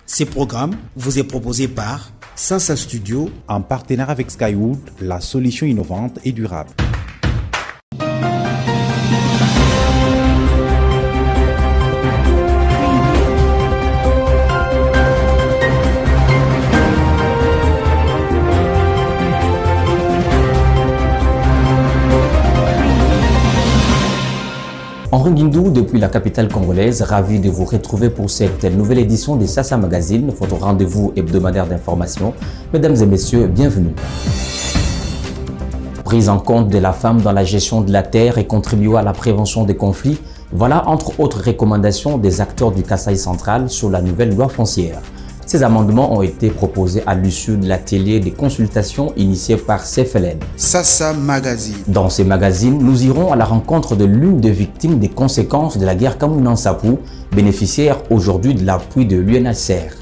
Ce programme vous est proposé par Sansa Studio en partenariat avec Skywood, la solution innovante et durable. Henri Guindou, depuis la capitale congolaise, ravi de vous retrouver pour cette nouvelle édition de Sasa Magazine, votre rendez-vous hebdomadaire d'information. Mesdames et messieurs, bienvenue. Prise en compte de la femme dans la gestion de la terre et contribuer à la prévention des conflits, voilà entre autres recommandations des acteurs du Kasaï central sur la nouvelle loi foncière. Ces amendements ont été proposés à l'issue de l'atelier des consultations initié par CFLN. Sasa Magazine. Dans ces magazines, nous irons à la rencontre de l'une des victimes des conséquences de la guerre Cameroun-Nsapou, bénéficiaire aujourd'hui de l'appui de l'UNHCR.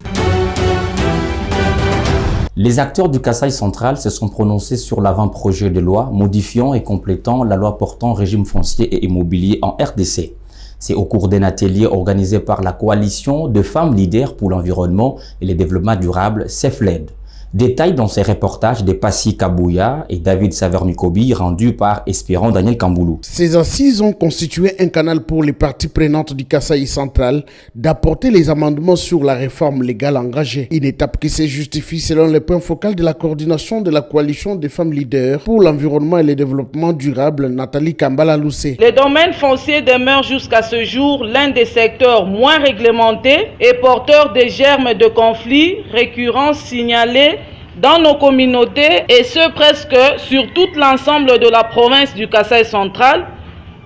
Les acteurs du Kasaï central se sont prononcés sur l'avant-projet de loi modifiant et complétant la loi portant régime foncier et immobilier en RDC. C'est au cours d'un atelier organisé par la coalition de femmes leaders pour l'environnement et le développement durable, CFLED. Détails dans ces reportages de Passy Kabouya et David Savernikobi rendus par Espérant Daniel Kamboulou. Ces assises ont constitué un canal pour les parties prenantes du Kasaï central d'apporter les amendements sur la réforme légale engagée. Une étape qui se justifie selon le point focal de la coordination de la coalition des femmes leaders pour l'environnement et le développement durable, Nathalie Kambala-Loussé. Le domaine foncier demeure jusqu'à ce jour l'un des secteurs moins réglementés et porteur des germes de conflits récurrents signalés dans nos communautés, et ce presque sur tout l'ensemble de la province du Kasaï central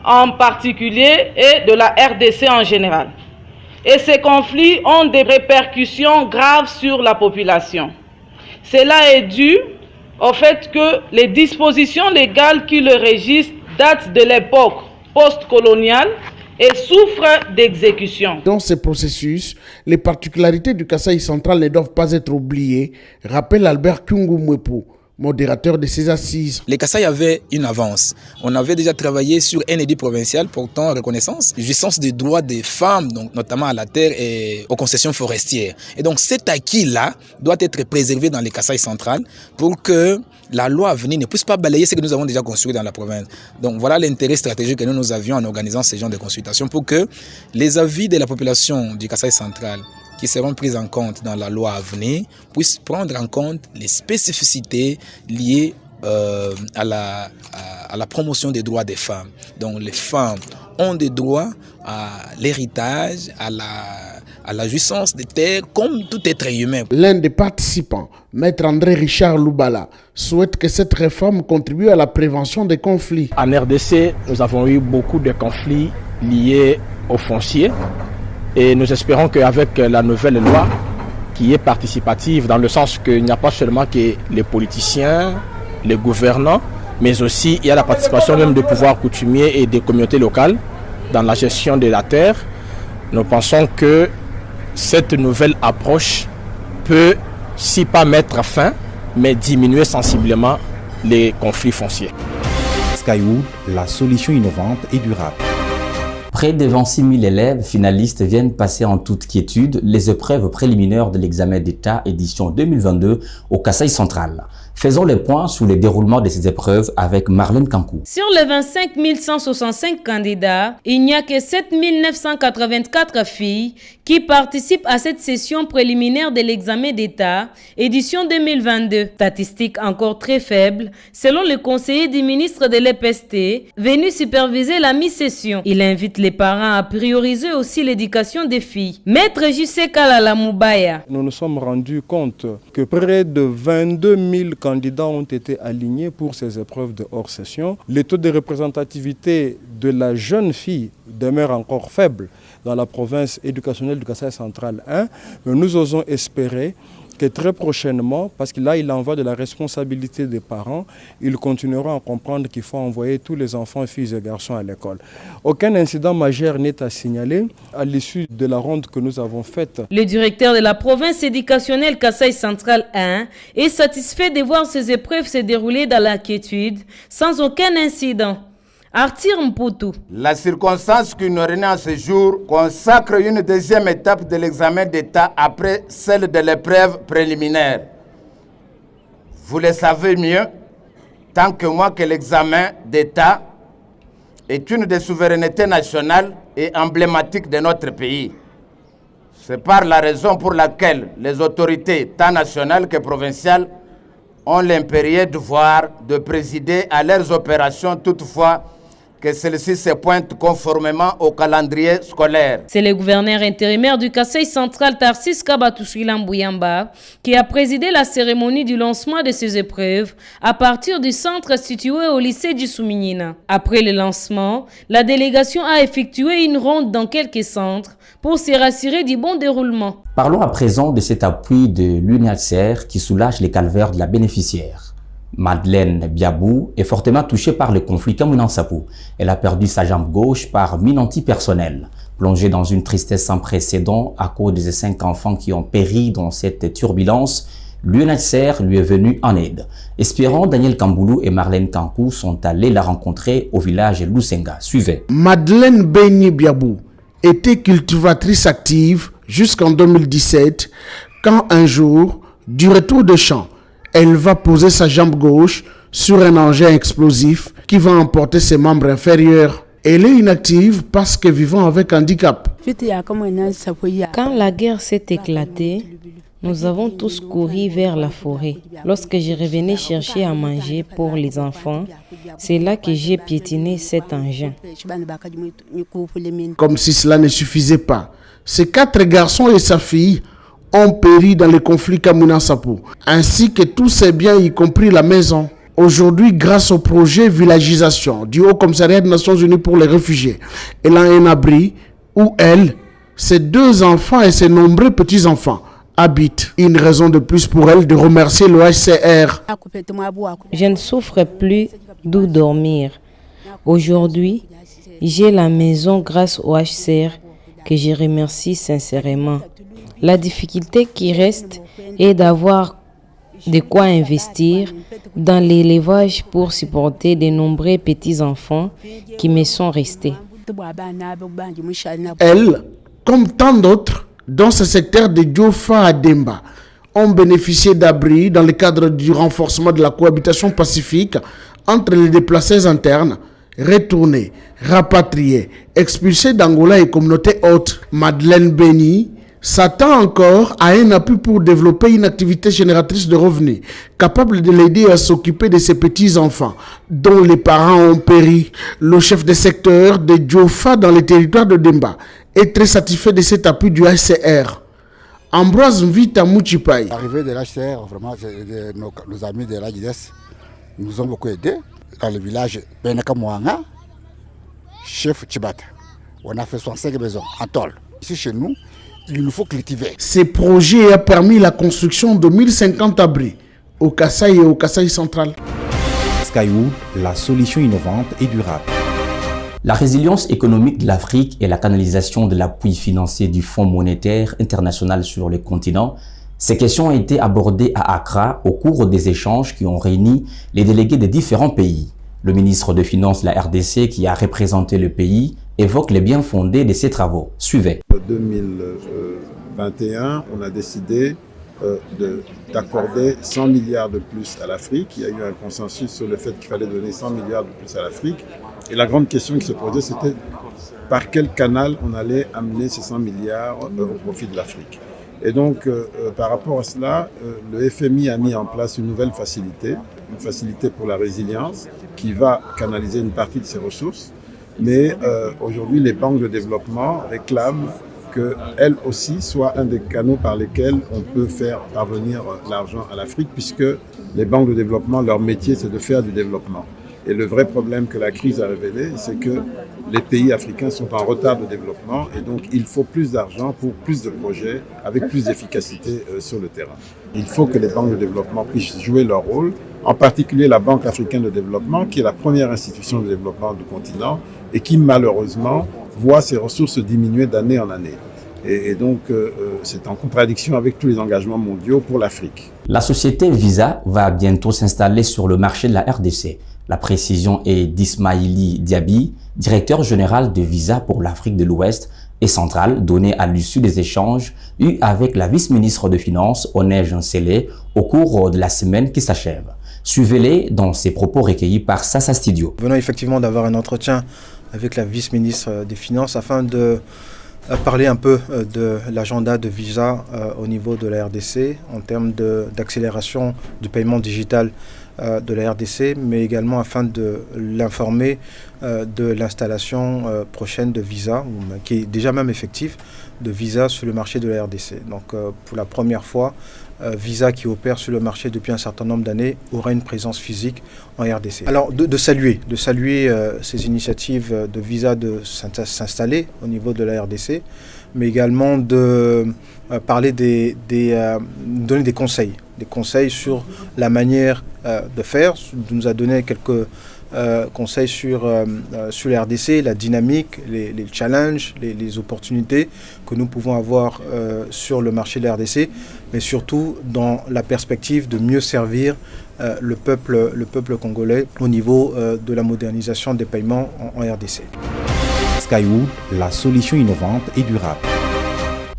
en particulier et de la RDC en général. Et ces conflits ont des répercussions graves sur la population. Cela est dû au fait que les dispositions légales qui le régissent datent de l'époque post-coloniale et souffre d'exécution. Dans ce processus, les particularités du Kasaï central ne doivent pas être oubliées, rappelle Albert Kyungu Mwepo, modérateur de ces assises. Les Kasaï avaient une avance. On avait déjà travaillé sur un édit provincial portant reconnaissance, jouissance des droits des femmes, donc notamment à la terre et aux concessions forestières. Et donc cet acquis-là doit être préservé dans les Kasaï central pour que la loi à venir ne puisse pas balayer ce que nous avons déjà construit dans la province. Donc voilà l'intérêt stratégique que nous avions en organisant ce genre de consultations pour que les avis de la population du Kasaï central qui seront prises en compte dans la loi à venir puissent prendre en compte les spécificités liées à la promotion des droits des femmes. Donc les femmes ont des droits à l'héritage, à la jouissance des terres comme tout être humain. L'un des participants, Maître André Richard Loubala, souhaite que cette réforme contribue à la prévention des conflits. En RDC, nous avons eu beaucoup de conflits liés au foncier et nous espérons qu'avec la nouvelle loi qui est participative dans le sens qu'il n'y a pas seulement que les politiciens, les gouvernants, mais aussi il y a la participation même des pouvoirs coutumiers et des communautés locales dans la gestion de la terre. Nous pensons que cette nouvelle approche peut, si pas mettre fin, mais diminuer sensiblement les conflits fonciers. Skywood, la solution innovante et durable. Près de 26 000 élèves finalistes viennent passer en toute quiétude les épreuves préliminaires de l'examen d'État édition 2022 au Kasaï central. Faisons le point sur le déroulement de ces épreuves avec Marlène Kankou. Sur les 25 165 candidats, il n'y a que 7 984 filles qui participent à cette session préliminaire de l'examen d'État, édition 2022. Statistique encore très faible, selon le conseiller du ministre de l'EPST, venu superviser la mi-session. Il invite les parents à prioriser aussi l'éducation des filles. Maître J.C. Kalala Moubaya. Nous nous sommes rendus compte que près de 22 000 candidats ont été alignés pour ces épreuves de hors-session. Le taux de représentativité de la jeune fille demeure encore faible dans la province éducationnelle du Kasaï central 1, mais nous osons espérer que très prochainement, parce que là il en va de la responsabilité des parents, ils continueront à comprendre qu'il faut envoyer tous les enfants, filles et garçons à l'école. Aucun incident majeur n'est à signaler à l'issue de la ronde que nous avons faite. Le directeur de la province éducationnelle Kasaï central 1 est satisfait de voir ces épreuves se dérouler dans la quiétude sans aucun incident. Arthur Mputu. La circonstance qui nous réunit en ce jour consacre une deuxième étape de l'examen d'État après celle de l'épreuve préliminaire. Vous le savez mieux, tant que moi, que l'examen d'État est une des souverainetés nationales et emblématiques de notre pays. C'est par la raison pour laquelle les autorités, tant nationales que provinciales, ont l'impérieux devoir de présider à leurs opérations, toutefois que celles-ci se pointent conformément au calendrier scolaire. C'est le gouverneur intérimaire du Kasaï central Tarsis Kabatouchila Mbouyamba qui a présidé la cérémonie du lancement de ces épreuves à partir du centre situé au lycée du Souminina. Après le lancement, la délégation a effectué une ronde dans quelques centres pour se rassurer du bon déroulement. Parlons à présent de cet appui de l'UNHCR qui soulage les calvaires de la bénéficiaire. Madeleine Biabou est fortement touchée par le conflit Kamounan-Sapou. Elle a perdu sa jambe gauche par mine antipersonnelle. Plongée dans une tristesse sans précédent à cause des 5 enfants qui ont péri dans cette turbulence, l'UNHCR lui est venu en aide. Espérant, Daniel Kamboulou et Marlène Kankou sont allés la rencontrer au village Lusenga. Suivez. Madeleine Benny Biabou était cultivatrice active jusqu'en 2017 quand un jour, du retour de champ, elle va poser sa jambe gauche sur un engin explosif qui va emporter ses membres inférieurs. Elle est inactive parce que vivant avec handicap. Quand la guerre s'est éclatée, nous avons tous couru vers la forêt. Lorsque je revenais chercher à manger pour les enfants, c'est là que j'ai piétiné cet engin. Comme si cela ne suffisait pas, ces 4 garçons et sa fille ont péri dans le conflit Kamounan-Sapou, ainsi que tous ses biens, y compris la maison. Aujourd'hui, grâce au projet Villagisation du Haut Commissariat des Nations Unies pour les réfugiés, elle a un abri où elle, ses 2 enfants et ses nombreux petits-enfants habitent. Une raison de plus pour elle de remercier le HCR. Je ne souffre plus d'où dormir. Aujourd'hui, j'ai la maison grâce au HCR que je remercie sincèrement. La difficulté qui reste est d'avoir de quoi investir dans l'élevage pour supporter de nombreux petits-enfants qui me sont restés. Elle, comme tant d'autres, dans ce secteur de Diofa à Demba, ont bénéficié d'abris dans le cadre du renforcement de la cohabitation pacifique entre les déplacés internes, retournés, rapatriés, expulsés d'Angola et communautés hautes. Madeleine Benny s'attend encore à un appui pour développer une activité génératrice de revenus, capable de l'aider à s'occuper de ses petits-enfants, dont les parents ont péri. Le chef de secteur de Diofa dans le territoire de Demba est très satisfait de cet appui du HCR. Ambroise Mvita Mouchipai. L'arrivée de l'HCR, vraiment, nos amis de l'AGDS nous ont beaucoup aidés. Dans le village Benakamouanga, chef Tchibata, on a fait 65 maisons en tôle. Ici chez nous, il nous faut cultiver. Ces projets ont permis la construction de 1050 abris au Kasaï et au Kasaï central. Skywood, la solution innovante et durable. La résilience économique de l'Afrique et la canalisation de l'appui financier du Fonds monétaire international sur le continent, ces questions ont été abordées à Accra au cours des échanges qui ont réuni les délégués des différents pays. Le ministre des Finances de la RDC, qui a représenté le pays, évoque les bien fondés de ces travaux. Suivez. En 2021, on a décidé d'accorder 100 milliards de plus à l'Afrique. Il y a eu un consensus sur le fait qu'il fallait donner 100 milliards de plus à l'Afrique. Et la grande question qui se posait, c'était par quel canal on allait amener ces 100 milliards au profit de l'Afrique. Et donc, par rapport à cela, le FMI a mis en place une nouvelle facilité, une facilité pour la résilience, qui va canaliser une partie de ses ressources. Mais aujourd'hui, les banques de développement réclament qu'elles aussi soient un des canaux par lesquels on peut faire parvenir l'argent à l'Afrique, puisque les banques de développement, leur métier, c'est de faire du développement. Et le vrai problème que la crise a révélé, c'est que les pays africains sont en retard de développement et donc il faut plus d'argent pour plus de projets avec plus d'efficacité sur le terrain. Il faut que les banques de développement puissent jouer leur rôle, en particulier la Banque africaine de développement, qui est la première institution de développement du continent et qui malheureusement voit ses ressources diminuer d'année en année. Et donc, c'est en contradiction avec tous les engagements mondiaux pour l'Afrique. La société Visa va bientôt s'installer sur le marché de la RDC. La précision est d'Ismaïli Diaby, directeur général de Visa pour l'Afrique de l'Ouest et centrale, donnée à l'issue des échanges eus avec la vice-ministre de Finances, Onej Nsele, au cours de la semaine qui s'achève. Suivez-les dans ces propos recueillis par Sasa Studio. Venons effectivement d'avoir un entretien avec la vice-ministre des Finances afin de parler un peu de l'agenda de Visa au niveau de la RDC en termes d'accélération du paiement digital de la RDC, mais également afin de l'informer de l'installation prochaine de Visa, qui est déjà même effective, de Visa sur le marché de la RDC. Donc pour la première fois, Visa qui opère sur le marché depuis un certain nombre d'années aura une présence physique en RDC. Alors de saluer ces initiatives de Visa de s'installer au niveau de la RDC, mais également de parler donner des conseils sur la manière de faire. Il nous a donné quelques conseils sur la RDC, la dynamique, les challenges, les opportunités que nous pouvons avoir sur le marché de la RDC, mais surtout dans la perspective de mieux servir le peuple congolais au niveau de la modernisation des paiements en RDC. Skywood, la solution innovante et durable.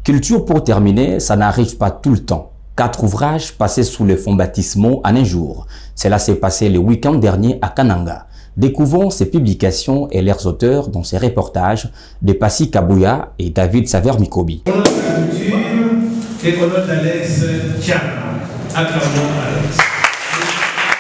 Culture pour terminer, ça n'arrive pas tout le temps. 4 ouvrages passés sous les fonds baptismaux en un jour. Cela s'est passé le week-end dernier à Kananga. Découvrons ces publications et leurs auteurs dans ces reportages de Passy Kabouya et David Saver-Mikobi.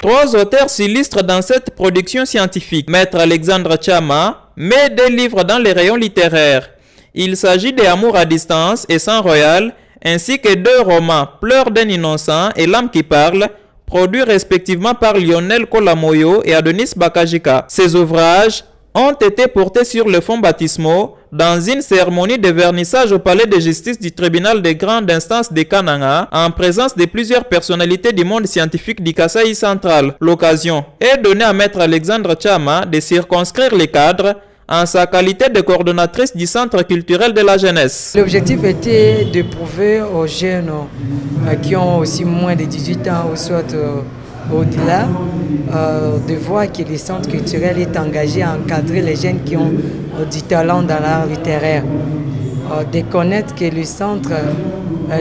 Trois auteurs s'illustrent dans cette production scientifique. Maître Alexandre Tchama met 2 livres dans les rayons littéraires. Il s'agit de Amour à distance et Sang royal, ainsi que 2 romans, Pleurs d'un innocent et L'âme qui parle, produits respectivement par Lionel Kolamoyo et Adonis Bakajika. Ces ouvrages ont été portés sur le fonds baptismaux dans une cérémonie de vernissage au palais de justice du tribunal de grande instance de Kananga en présence de plusieurs personnalités du monde scientifique du Kasaï central. L'occasion est donnée à Maître Alexandre Tchama de circonscrire les cadres en sa qualité de coordonnatrice du Centre culturel de la jeunesse. L'objectif était de prouver aux jeunes qui ont aussi moins de 18 ans ou soit au-delà, de voir que le Centre culturel est engagé à encadrer les jeunes qui ont du talent dans l'art littéraire. De connaître que le Centre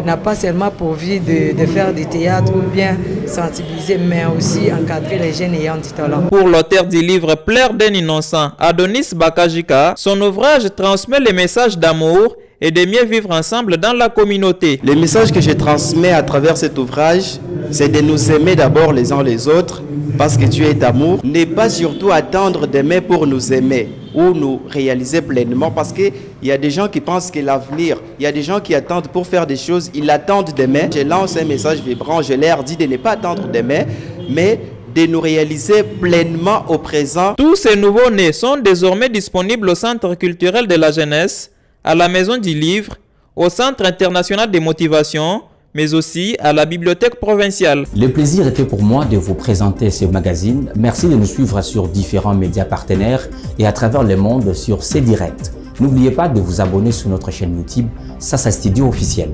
n'a pas seulement pour vie de faire du théâtre ou bien sensibiliser, mais aussi encadrer les jeunes ayant du talent. Pour l'auteur du livre Pleurs d'un innocent, Adonis Bakajika, son ouvrage transmet les messages d'amour et de mieux vivre ensemble dans la communauté. Le message que je transmets à travers cet ouvrage, c'est de nous aimer d'abord les uns les autres, parce que Dieu est d'amour. Ne pas surtout attendre d'aimer pour nous aimer ou nous réaliser pleinement, parce qu'il y a des gens qui pensent que l'avenir, il y a des gens qui attendent pour faire des choses, ils attendent d'aimer. Je lance un message vibrant, je leur dis de ne pas attendre d'aimer, mais de nous réaliser pleinement au présent. Tous ces nouveaux-nés sont désormais disponibles au Centre culturel de la jeunesse, à la Maison du Livre, au Centre international de motivation, mais aussi à la bibliothèque provinciale. Le plaisir était pour moi de vous présenter ce magazine. Merci de nous suivre sur différents médias partenaires et à travers le monde sur C-Direct. N'oubliez pas de vous abonner sur notre chaîne YouTube Sasa Studio officiel.